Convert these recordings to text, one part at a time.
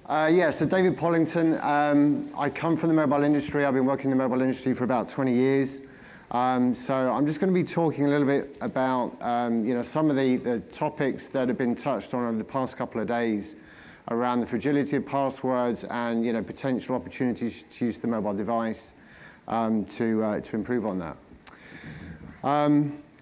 Yeah, so David Pollington. I come from the mobile industry. I've been working in the mobile industry for about 20 years. So I'm just going to be talking a little bit about some of the topics that have been touched on over the past couple of days around the fragility of passwords and potential opportunities to use the mobile device to improve on that.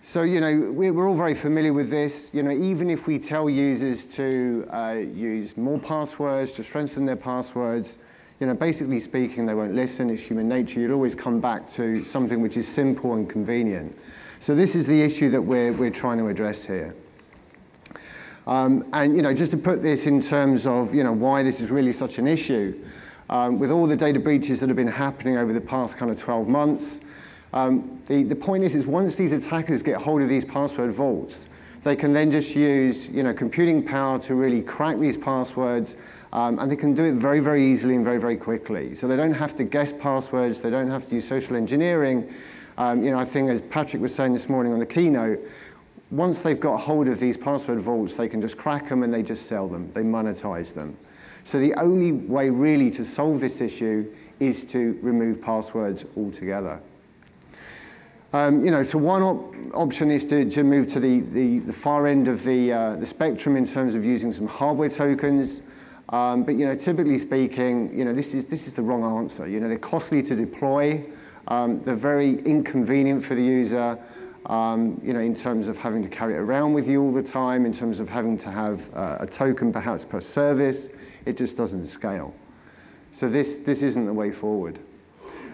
So we're all very familiar with this. Even if we tell users to use more passwords, to strengthen their passwords, basically speaking, they won't listen. It's human nature. You'd always come back to something which is simple and convenient. So this is the issue that we're trying to address here. And just to put this in terms of why this is really such an issue, with all the data breaches that have been happening over the past kind of 12 months, the point is once these attackers get hold of these password vaults, they can then just use computing power to really crack these passwords, and they can do it very, very easily and very, very quickly. So they don't have to guess passwords, they don't have to use social engineering. I think as Patrick was saying this morning on the keynote, once they've got hold of these password vaults, they can just crack them and they just sell them, they monetize them. So the only way really to solve this issue is to remove passwords altogether. So one option is to move to the far end of the spectrum in terms of using some hardware tokens. But typically speaking, this is the wrong answer. They're costly to deploy. They're very inconvenient for the user. In terms of having to carry it around with you all the time, in terms of having to have a token perhaps per service, it just doesn't scale. So this isn't the way forward.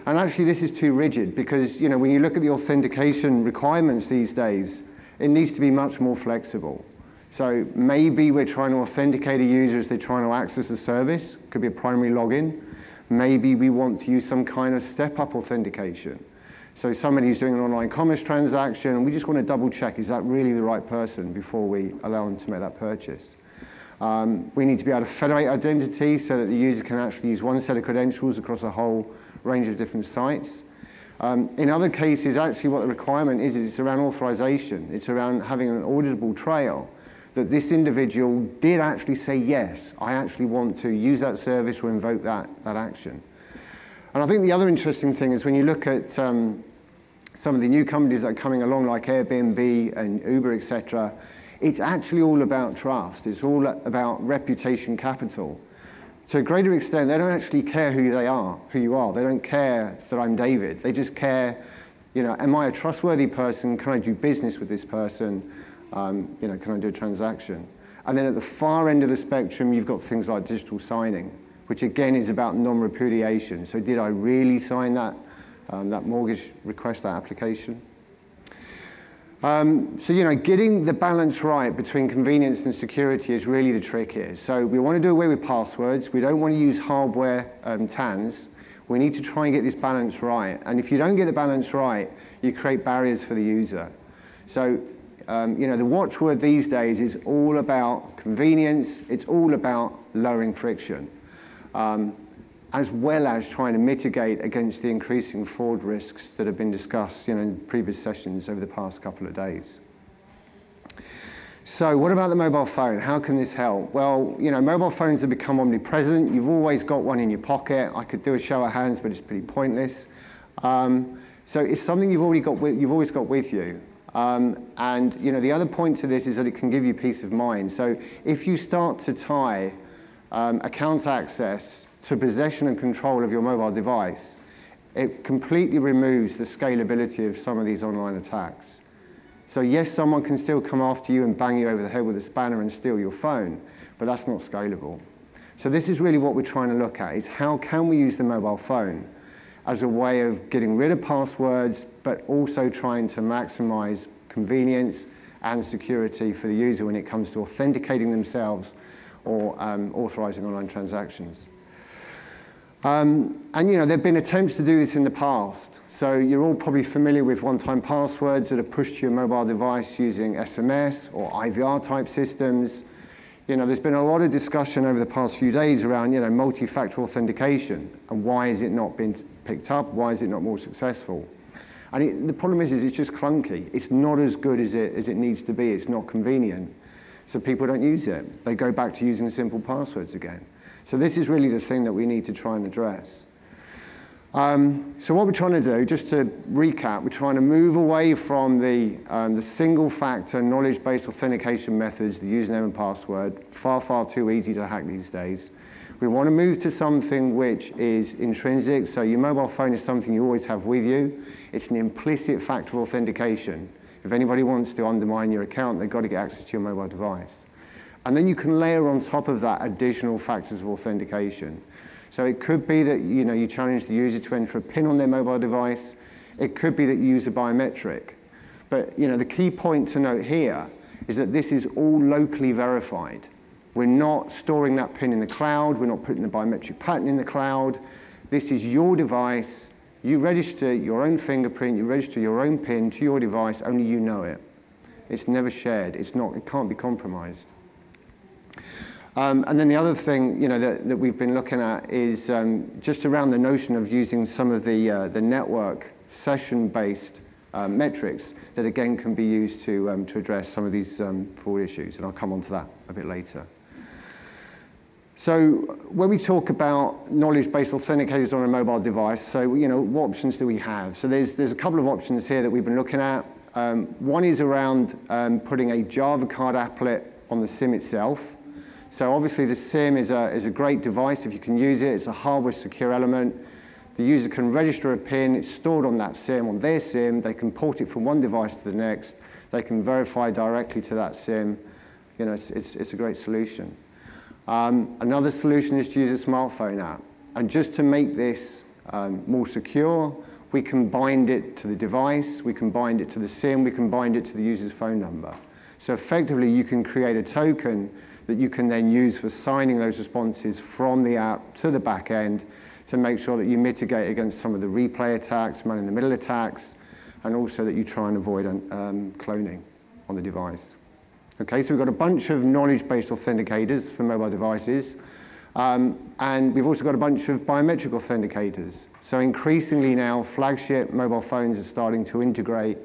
And actually, this is too rigid because when you look at the authentication requirements these days, it needs to be much more flexible. So maybe we're trying to authenticate a user as they're trying to access a service. Could be a primary login. Maybe we want to use some kind of step-up authentication. So somebody who's doing an online commerce transaction, and we just want to double check, is that really the right person before we allow them to make that purchase? We need to be able to federate identity so that the user can actually use one set of credentials across a whole range of different sites. In other cases, actually what the requirement is it's around authorization. It's around having an auditable trail that this individual did actually say, yes, I actually want to use that service or invoke that action. And I think the other interesting thing is when you look at some of the new companies that are coming along, like Airbnb and Uber, et cetera, it's actually all about trust. It's all about reputation capital. To a greater extent, they don't actually care who you are. They don't care that I'm David. They just care, am I a trustworthy person? Can I do business with this person? Can I do a transaction? And then at the far end of the spectrum, you've got things like digital signing, which again is about non-repudiation. So did I really sign that mortgage request, that application? So getting the balance right between convenience and security is really the trick here. So we want to do away with passwords. We don't want to use hardware TANs. We need to try and get this balance right. And if you don't get the balance right, you create barriers for the user. So the watchword these days is all about convenience. It's all about lowering friction, as well as trying to mitigate against the increasing fraud risks that have been discussed in previous sessions over the past couple of days. So what about the mobile phone? How can this help? Well, mobile phones have become omnipresent. You've always got one in your pocket. I could do a show of hands, but it's pretty pointless. So it's something you've always got with you. And the other point to this is that it can give you peace of mind. So if you start to tie account access to possession and control of your mobile device, it completely removes the scalability of some of these online attacks. So yes, someone can still come after you and bang you over the head with a spanner and steal your phone, but that's not scalable. So this is really what we're trying to look at, is how can we use the mobile phone as a way of getting rid of passwords, but also trying to maximize convenience and security for the user when it comes to authenticating themselves or authorizing online transactions. And there have been attempts to do this in the past. So you're all probably familiar with one-time passwords that are pushed to your mobile device using SMS or IVR type systems. There's been a lot of discussion over the past few days around multi-factor authentication and why has it not been picked up? Why is it not more successful? And the problem is it's just clunky. It's not as good as it needs to be. It's not convenient. So people don't use it. They go back to using simple passwords again. So this is really the thing that we need to try and address. So what we're trying to do, just to recap, we're trying to move away from the single-factor knowledge-based authentication methods, the username and password, far, far too easy to hack these days. We want to move to something which is intrinsic, so your mobile phone is something you always have with you. It's an implicit factor of authentication. If anybody wants to undermine your account, they've got to get access to your mobile device. And then you can layer on top of that additional factors of authentication. So it could be that you challenge the user to enter a PIN on their mobile device. It could be that you use a biometric. But the key point to note here is that this is all locally verified. We're not storing that PIN in the cloud. We're not putting the biometric pattern in the cloud. This is your device. You register your own fingerprint. You register your own PIN to your device. Only you know it. It's never shared. It can't be compromised. And then the other thing that we've been looking at is just around the notion of using some of the network session-based metrics that again can be used to address some of these fraud issues, and I'll come on to that a bit later. So when we talk about knowledge-based authenticators on a mobile device, so what options do we have? So there's a couple of options here that we've been looking at. One is around putting a Java card applet on the SIM itself. So obviously the SIM is a great device if you can use it. It's a hardware secure element. The user can register a PIN. It's stored on that SIM, on their SIM. They can port it from one device to the next. They can verify directly to that SIM. It's a great solution. Another solution is to use a smartphone app. And just to make this more secure, we can bind it to the device. We can bind it to the SIM. We can bind it to the user's phone number. So effectively, you can create a token that you can then use for signing those responses from the app to the back end to make sure that you mitigate against some of the replay attacks, man-in-the-middle attacks, and also that you try and avoid cloning on the device. Okay, so we've got a bunch of knowledge-based authenticators for mobile devices, and we've also got a bunch of biometric authenticators. So increasingly now, flagship mobile phones are starting to integrate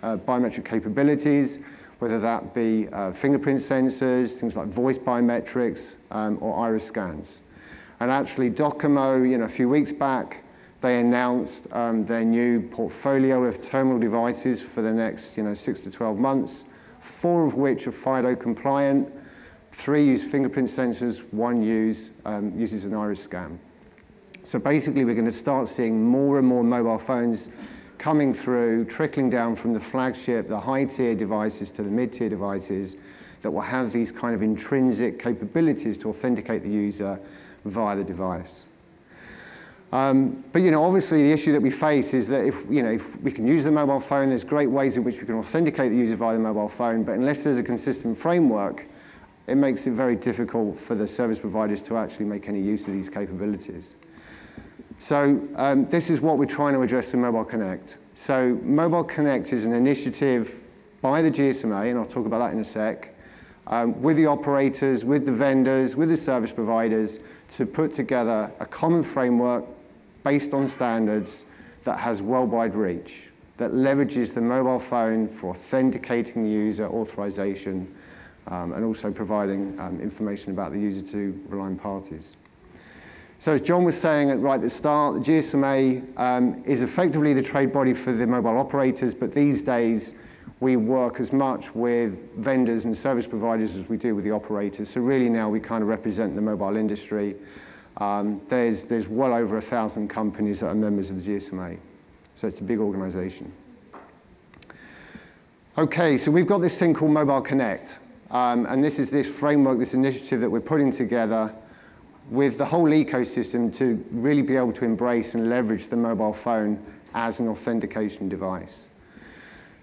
biometric capabilities, whether that be fingerprint sensors, things like voice biometrics, or iris scans. And actually, Docomo, a few weeks back, they announced their new portfolio of terminal devices for the next 6 to 12 months, 4 of which are FIDO compliant, 3 use fingerprint sensors, 1 uses an iris scan. So basically, we're going to start seeing more and more mobile phones coming through, trickling down from the flagship, the high-tier devices to the mid-tier devices that will have these kind of intrinsic capabilities to authenticate the user via the device. But obviously the issue that we face is that if we can use the mobile phone, there's great ways in which we can authenticate the user via the mobile phone, but unless there's a consistent framework, it makes it very difficult for the service providers to actually make any use of these capabilities. So this is what we're trying to address in Mobile Connect. So Mobile Connect is an initiative by the GSMA, and I'll talk about that in a sec, with the operators, with the vendors, with the service providers, to put together a common framework based on standards that has worldwide reach, that leverages the mobile phone for authenticating the user, authorization, and also providing information about the user to relying parties. So as John was saying right at the start, the GSMA is effectively the trade body for the mobile operators, but these days we work as much with vendors and service providers as we do with the operators. So really now we kind of represent the mobile industry. There's well over 1,000 companies that are members of the GSMA. So it's a big organization. Okay, so we've got this thing called Mobile Connect. And this is this framework, this initiative that we're putting together with the whole ecosystem to really be able to embrace and leverage the mobile phone as an authentication device.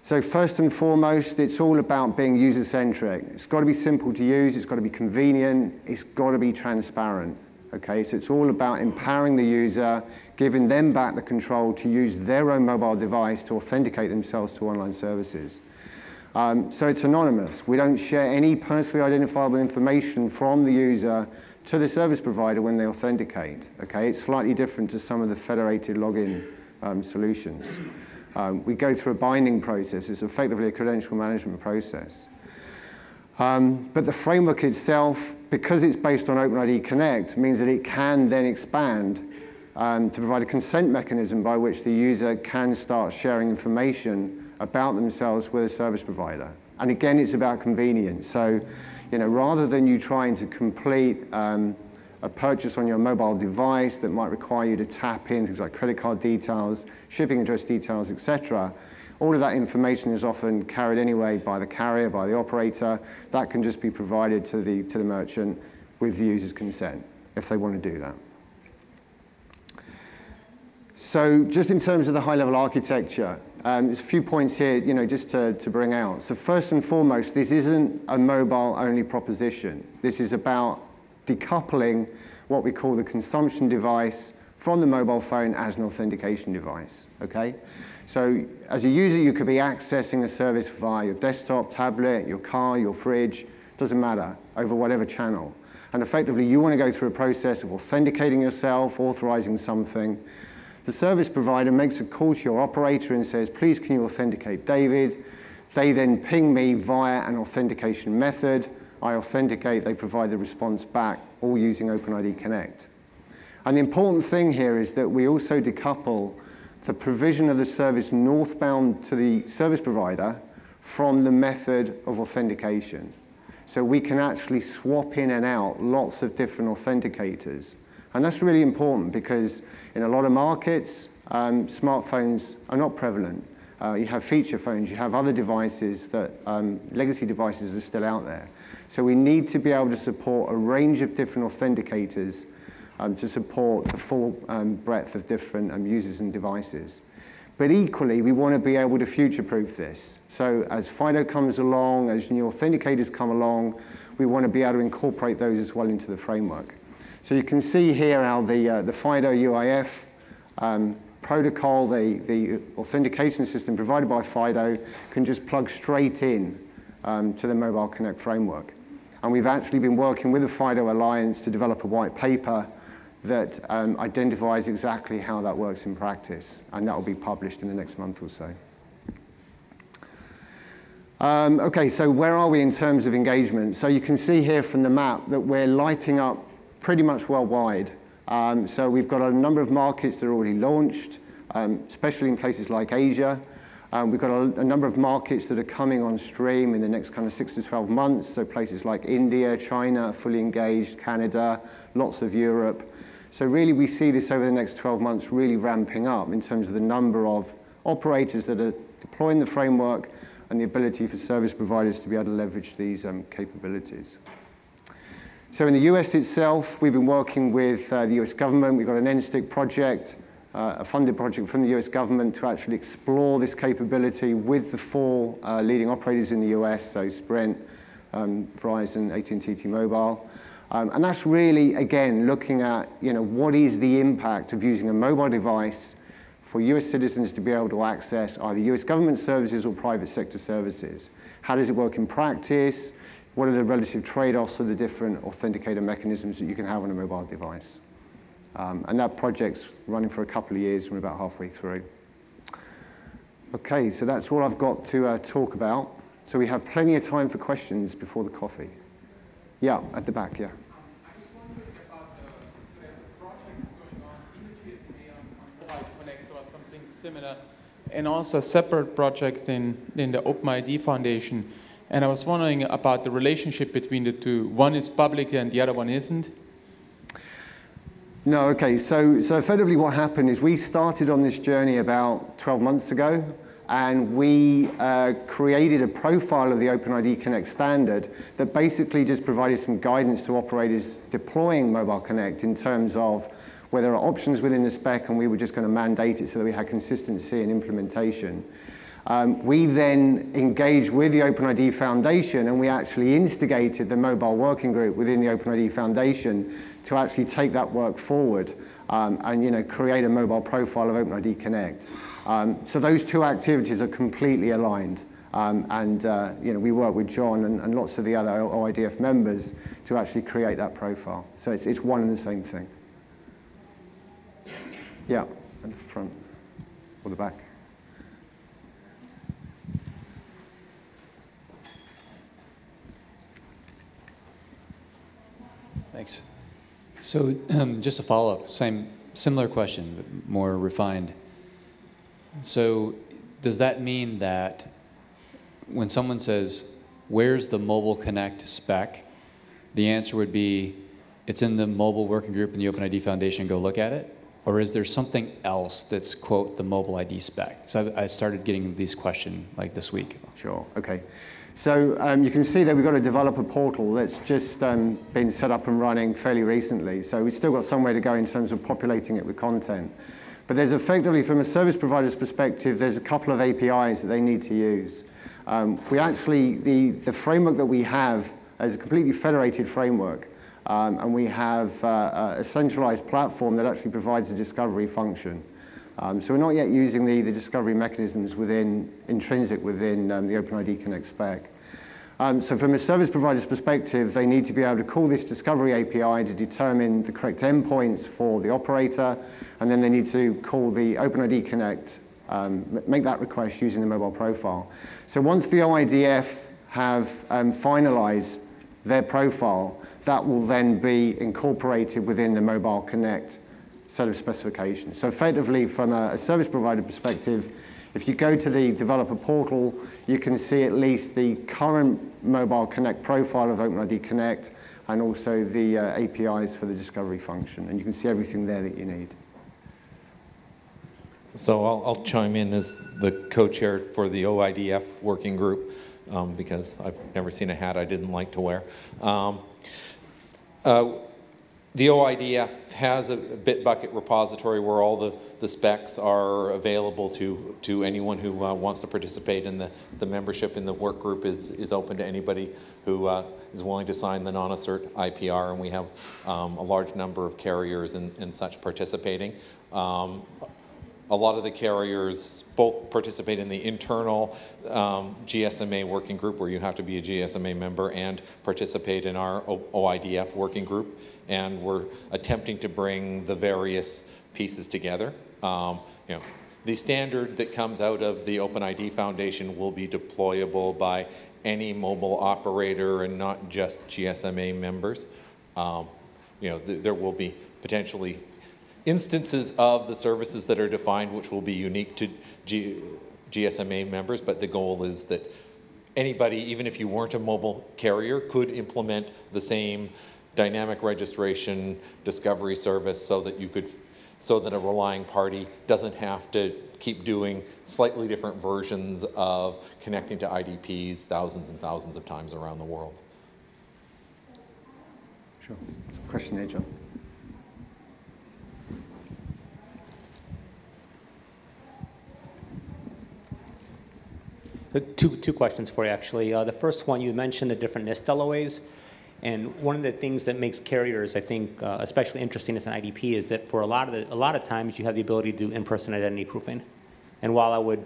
So first and foremost, it's all about being user-centric. It's got to be simple to use, it's got to be convenient, it's got to be transparent. Okay, so it's all about empowering the user, giving them back the control to use their own mobile device to authenticate themselves to online services. So it's anonymous. We don't share any personally identifiable information from the user to the service provider when they authenticate. Okay, it's slightly different to some of the federated login solutions. We go through a binding process. It's effectively a credential management process. But the framework itself, because it's based on OpenID Connect, means that it can then expand to provide a consent mechanism by which the user can start sharing information about themselves with a service provider. And again, it's about convenience. So, rather than you trying to complete a purchase on your mobile device that might require you to tap in things like credit card details, shipping address details, etc., all of that information is often carried anyway by the carrier, by the operator. That can just be provided to the merchant with the user's consent, if they want to do that. So just in terms of the high-level architecture, there's a few points here, just to bring out. So first and foremost, this isn't a mobile-only proposition. This is about decoupling what we call the consumption device from the mobile phone as an authentication device, okay? So as a user, you could be accessing a service via your desktop, tablet, your car, your fridge, doesn't matter, over whatever channel. And effectively, you want to go through a process of authenticating yourself, authorizing something. The service provider makes a call to your operator and says, please, can you authenticate David? They then ping me via an authentication method. I authenticate, they provide the response back, all using OpenID Connect. And the important thing here is that we also decouple the provision of the service northbound to the service provider from the method of authentication. So we can actually swap in and out lots of different authenticators. And that's really important because in a lot of markets, smartphones are not prevalent. You have feature phones, you have other devices that, legacy devices are still out there. So we need to be able to support a range of different authenticators to support the full breadth of different users and devices. But equally, we want to be able to future-proof this. So as FIDO comes along, as new authenticators come along, we want to be able to incorporate those as well into the framework. So you can see here how the FIDO UIF protocol, the authentication system provided by FIDO, can just plug straight in to the Mobile Connect framework. And we've actually been working with the FIDO Alliance to develop a white paper that identifies exactly how that works in practice, and that will be published in the next month or so. Okay, so where are we in terms of engagement? So you can see here from the map that we're lighting up pretty much worldwide. So we've got a number of markets that are already launched, especially in places like Asia. We've got a number of markets that are coming on stream in the next kind of 6 to 12 months. So places like India, China, fully engaged, Canada, lots of Europe. So really we see this over the next 12 months really ramping up in terms of the number of operators that are deploying the framework and the ability for service providers to be able to leverage these capabilities. So in the US itself, we've been working with the US government. We've got an NSTIC project, a funded project from the US government to actually explore this capability with the 4 leading operators in the US, so Sprint, Verizon, AT&T, T-Mobile. And that's really, again, looking at what is the impact of using a mobile device for US citizens to be able to access either US government services or private sector services. How does it work in practice? What are the relative trade-offs of the different authenticator mechanisms that you can have on a mobile device? And that project's running for a couple of years. We're about halfway through. Okay, so that's all I've got to talk about. So we have plenty of time for questions before the coffee. Yeah, at the back, yeah. I was wondering about there's a project going on in the GSMA on Mobile Connect or something similar, and also a separate project in the OpenID Foundation. And I was wondering about the relationship between the two. One is public and the other one isn't. No, okay, so effectively what happened is we started on this journey about 12 months ago, and we created a profile of the OpenID Connect standard that basically just provided some guidance to operators deploying Mobile Connect in terms of where there are options within the spec, and we were just going to mandate it so that we had consistency in implementation. We then engaged with the OpenID Foundation, and we actually instigated the mobile working group within the OpenID Foundation to actually take that work forward and create a mobile profile of OpenID Connect. So those two activities are completely aligned, we work with John and lots of the other OIDF members to actually create that profile. So it's one and the same thing. Yeah, at the front or the back. Thanks. So just a follow-up, similar question, but more refined. So does that mean that when someone says, where's the Mobile Connect spec, the answer would be, it's in the mobile working group in the OpenID Foundation, go look at it? Or is there something else that's, quote, the mobile ID spec? So I started getting these questions like this week. Sure, okay. So you can see that we've got a developer portal that's just been set up and running fairly recently. So we've still got some way to go in terms of populating it with content. But there's effectively, from a service provider's perspective, there's a couple of APIs that they need to use. We actually, the framework that we have is a completely federated framework. And we have a centralized platform that actually provides a discovery function. So we're not yet using the discovery mechanisms intrinsic within the OpenID Connect spec. So from a service provider's perspective, they need to be able to call this discovery API to determine the correct endpoints for the operator, and then they need to call the OpenID Connect, make that request using the mobile profile. So once the OIDF have finalized their profile, that will then be incorporated within the Mobile Connect set of specifications. So effectively, from a service provider perspective, if you go to the developer portal, you can see at least the current Mobile Connect profile of OpenID Connect and also the APIs for the discovery function. And you can see everything there that you need. So I'll chime in as the co-chair for the OIDF working group because I've never seen a hat I didn't like to wear. The OIDF has a Bitbucket repository where all the specs are available to anyone who wants to participate in the membership in the work group is open to anybody who is willing to sign the non-assert IPR, and we have a large number of carriers and such participating. A lot of the carriers both participate in the internal GSMA working group, where you have to be a GSMA member, and participate in our OIDF working group. And we're attempting to bring the various pieces together. The standard that comes out of the OpenID Foundation will be deployable by any mobile operator and not just GSMA members. There will be potentially instances of the services that are defined which will be unique to GSMA members, but the goal is that anybody, even if you weren't a mobile carrier, could implement the same dynamic registration discovery service so that a relying party doesn't have to keep doing slightly different versions of connecting to IDPs thousands and thousands of times around the world. Sure. Question there, John. Two questions for you, actually. The first one, you mentioned the different NIST LOAs. And one of the things that makes carriers, I think, especially interesting as an IDP is that for a lot of times you have the ability to do in-person identity proofing. And while I would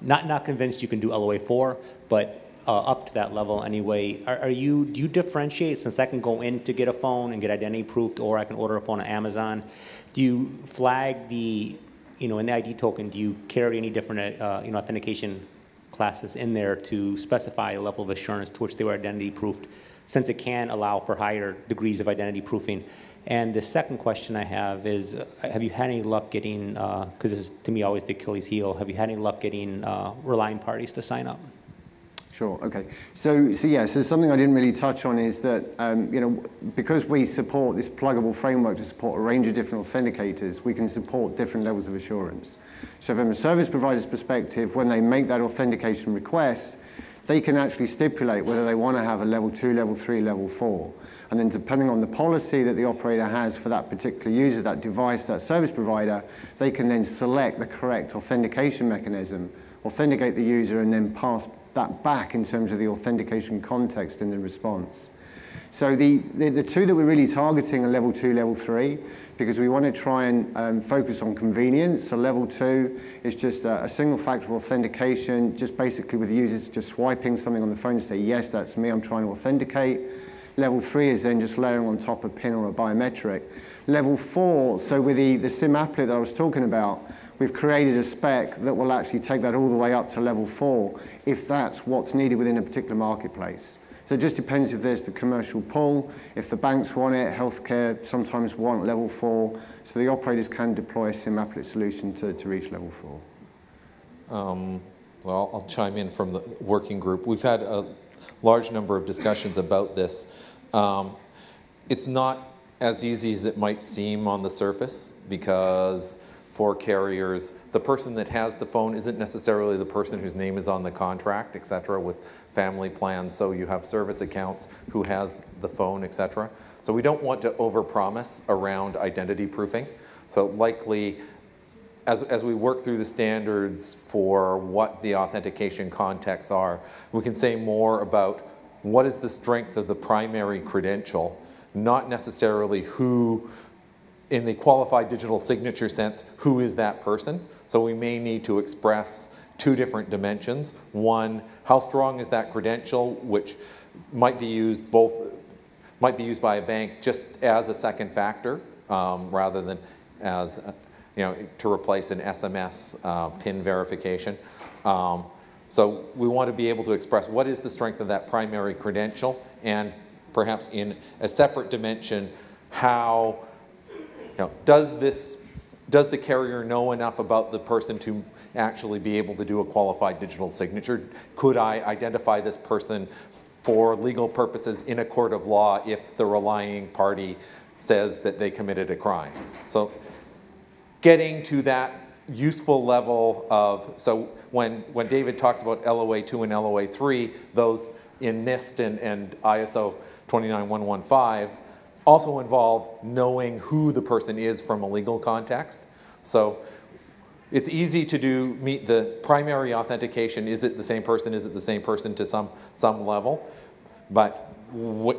not convinced you can do LOA 4, but up to that level anyway, do you differentiate, since I can go in to get a phone and get identity proofed, or I can order a phone on Amazon? Do you flag the, in the ID token, do you carry any different authentication classes in there to specify a level of assurance to which they were identity proofed, since it can allow for higher degrees of identity proofing? And the second question I have is, have you had any luck getting, because this is to me always the Achilles heel, have you had any luck getting relying parties to sign up? Sure, okay. So something I didn't really touch on is that, because we support this pluggable framework to support a range of different authenticators, we can support different levels of assurance. So from a service provider's perspective, when they make that authentication request, they can actually stipulate whether they want to have a level 2, level 3, level 4. And then depending on the policy that the operator has for that particular user, that device, that service provider, they can then select the correct authentication mechanism, authenticate the user, and then pass that back in terms of the authentication context in the response. So the two that we're really targeting are level 2, level 3, because we want to try and focus on convenience. So level 2 is just a single factor authentication, just basically with the users just swiping something on the phone to say, yes, that's me, I'm trying to authenticate. Level 3 is then just layering on top a PIN or a biometric. Level 4, so with the SIM applet that I was talking about, we've created a spec that will actually take that all the way up to level 4 if that's what's needed within a particular marketplace. So it just depends if there's the commercial pull. If the banks want it, healthcare sometimes want level 4. So the operators can deploy a SIM applet solution to reach level 4. Well, I'll chime in from the working group. We've had a large number of discussions about this. It's not as easy as it might seem on the surface, because for carriers, the person that has the phone isn't necessarily the person whose name is on the contract, et cetera, with family plans. So you have service accounts who has the phone, et cetera. So we don't want to overpromise around identity proofing. So likely, as we work through the standards for what the authentication contexts are, we can say more about what is the strength of the primary credential, not necessarily who, in the qualified digital signature sense, who is that person. So we may need to express two different dimensions. One, how strong is that credential, which might be used by a bank just as a second factor, rather than as to replace an SMS PIN verification. So we want to be able to express what is the strength of that primary credential, and perhaps in a separate dimension, how does the carrier know enough about the person to actually be able to do a qualified digital signature? Could I identify this person for legal purposes in a court of law if the relying party says that they committed a crime? So getting to that useful level of, so when David talks about LOA 2 and LOA 3, those in NIST and ISO 29115 also involve knowing who the person is from a legal context. So it's easy to meet the primary authentication. Is it the same person? Is it the same person to some level? But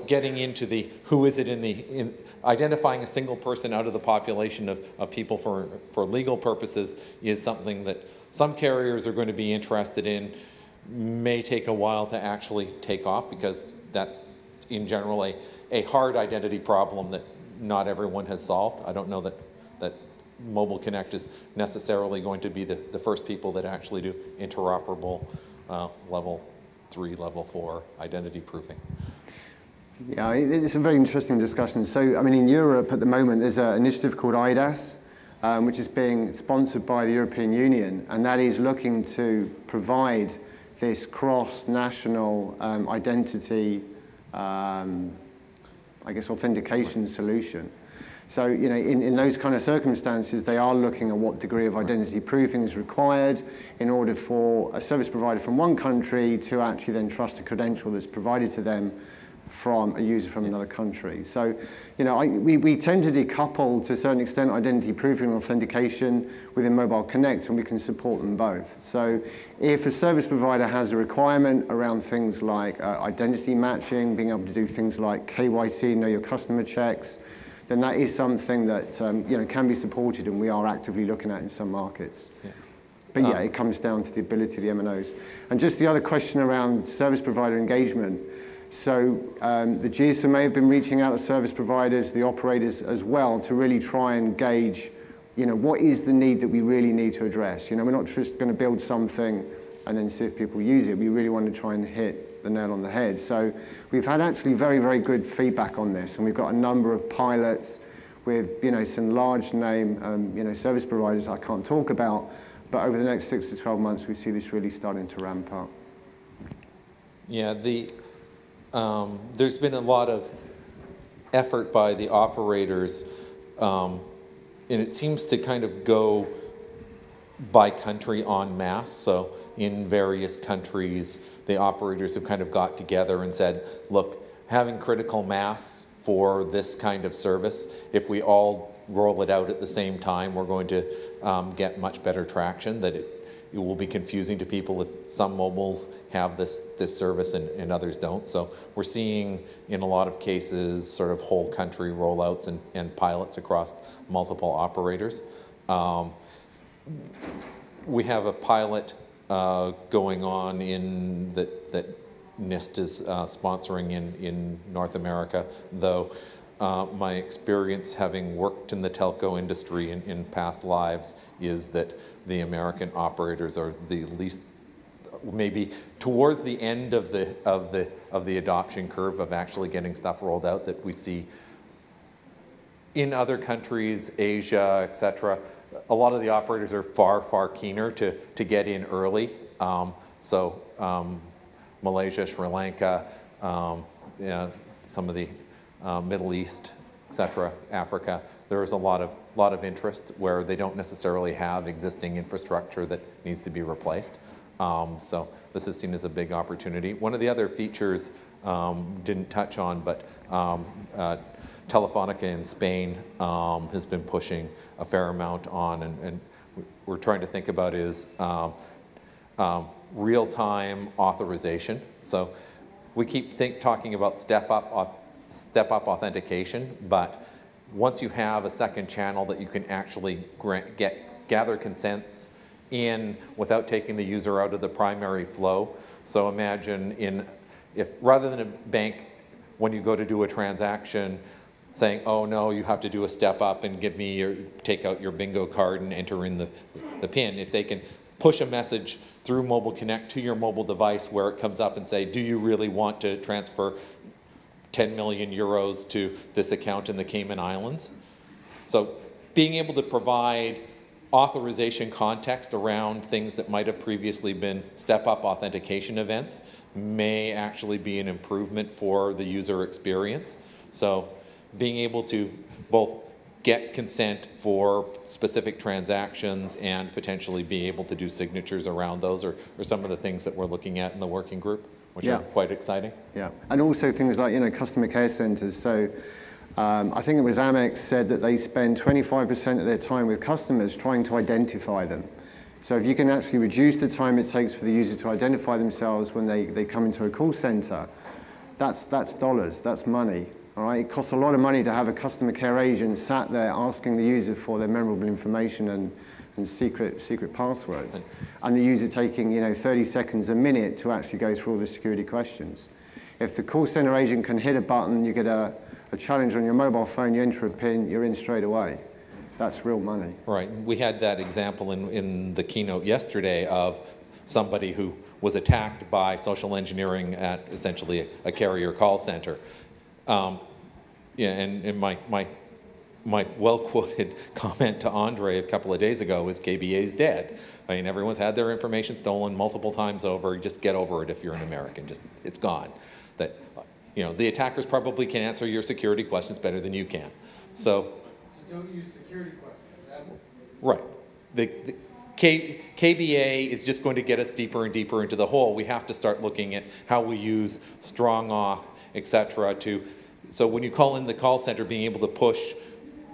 getting into the who is it in identifying a single person out of the population of people for legal purposes is something that some carriers are going to be interested in. May take a while to actually take off, because that's in general a hard identity problem that not everyone has solved. I don't know that Mobile Connect is necessarily going to be the first people that actually do interoperable level 3, level 4 identity proofing. Yeah, it's a very interesting discussion. So, I mean, in Europe at the moment, there's an initiative called IDAS, which is being sponsored by the European Union, and that is looking to provide this cross-national identity, I guess, authentication solution. So, in those kind of circumstances, they are looking at what degree of identity proofing is required in order for a service provider from one country to actually then trust a credential that's provided to them from a user from another country. So, we tend to decouple to a certain extent identity proofing and authentication within Mobile Connect, and we can support them both. So if a service provider has a requirement around things like identity matching, being able to do things like KYC, know your customer checks, then that is something that can be supported, and we are actively looking at in some markets. Yeah. But yeah, it comes down to the ability of the MNOs. And just the other question around service provider engagement. So the GSMA have been reaching out to service providers, the operators as well, to really try and gauge, what is the need that we really need to address. We're not just going to build something and then see if people use it. We really want to try and hit the nail on the head. So we've had actually very, very good feedback on this, and we've got a number of pilots with, some large name, service providers I can't talk about, but over the next 6 to 12 months, we see this really starting to ramp up. Yeah, there's been a lot of effort by the operators, and it seems to kind of go by country en masse. So in various countries, the operators have kind of got together and said, look, having critical mass for this kind of service, if we all roll it out at the same time, we're going to get much better traction. That it will be confusing to people if some mobiles have this service and others don't. So we're seeing in a lot of cases sort of whole country rollouts and pilots across multiple operators. We have a pilot going on that NIST is sponsoring in North America, though my experience having worked in the telco industry in past lives is that the American operators are the least maybe towards the end of the adoption curve of actually getting stuff rolled out that we see in other countries, Asia, et cetera. A lot of the operators are far keener to get in early. Malaysia, Sri Lanka, some of the Middle East, et cetera, Africa, there is a lot of interest where they don't necessarily have existing infrastructure that needs to be replaced. So this is seen as a big opportunity. One of the other features didn't touch on, but Telefonica in Spain has been pushing a fair amount on, and we're trying to think about is real-time authorization. So we keep talking about step-up authentication, but once you have a second channel that you can actually gather consents in without taking the user out of the primary flow. So imagine if rather than a bank, when you go to do a transaction, saying, oh no, you have to do a step up and take out your bingo card and enter in the PIN. If they can push a message through Mobile Connect to your mobile device where it comes up and say, do you really want to transfer 10 million euros to this account in the Cayman Islands? So being able to provide authorization context around things that might have previously been step-up authentication events may actually be an improvement for the user experience. So being able to both get consent for specific transactions and potentially be able to do signatures around those are some of the things that we're looking at in the working group, which are quite exciting. Yeah, and also things like, customer care centers. So I think it was Amex said that they spend 25% of their time with customers trying to identify them. So if you can actually reduce the time it takes for the user to identify themselves when they come into a call center, that's dollars, that's money. All right? It costs a lot of money to have a customer care agent sat there asking the user for their memorable information and secret passwords, and the user taking 30 seconds a minute to actually go through all the security questions. If the call center agent can hit a button, you get a challenge on your mobile phone, you enter a PIN, you're in straight away. That's real money. Right. We had that example in the keynote yesterday of somebody who was attacked by social engineering at essentially a carrier call center. And my well-quoted comment to Andre a couple of days ago is KBA's dead. I mean, everyone's had their information stolen multiple times over. Just get over it if you're an American. It's gone. That, the attackers probably can answer your security questions better than you can. So don't use security questions. Right. The KBA is just going to get us deeper and deeper into the hole. We have to start looking at how we use strong auth, et cetera, so when you call in the call center, being able to push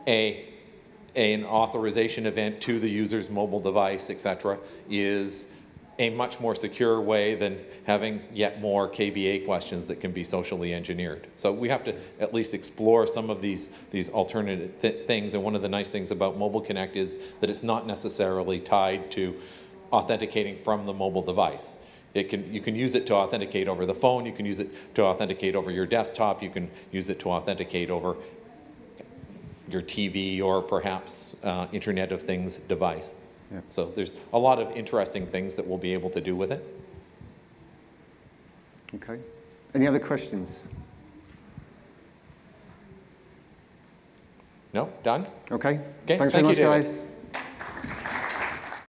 an authorization event to the user's mobile device, et cetera, is a much more secure way than having yet more KBA questions that can be socially engineered. So we have to at least explore some of these alternative things. And one of the nice things about Mobile Connect is that it's not necessarily tied to authenticating from the mobile device. You can use it to authenticate over the phone, you can use it to authenticate over your desktop, you can use it to authenticate over your TV or perhaps Internet of Things device. Yeah. So there's a lot of interesting things that we'll be able to do with it. Okay. Any other questions? No? Done? Okay. Okay. Thanks very much, guys.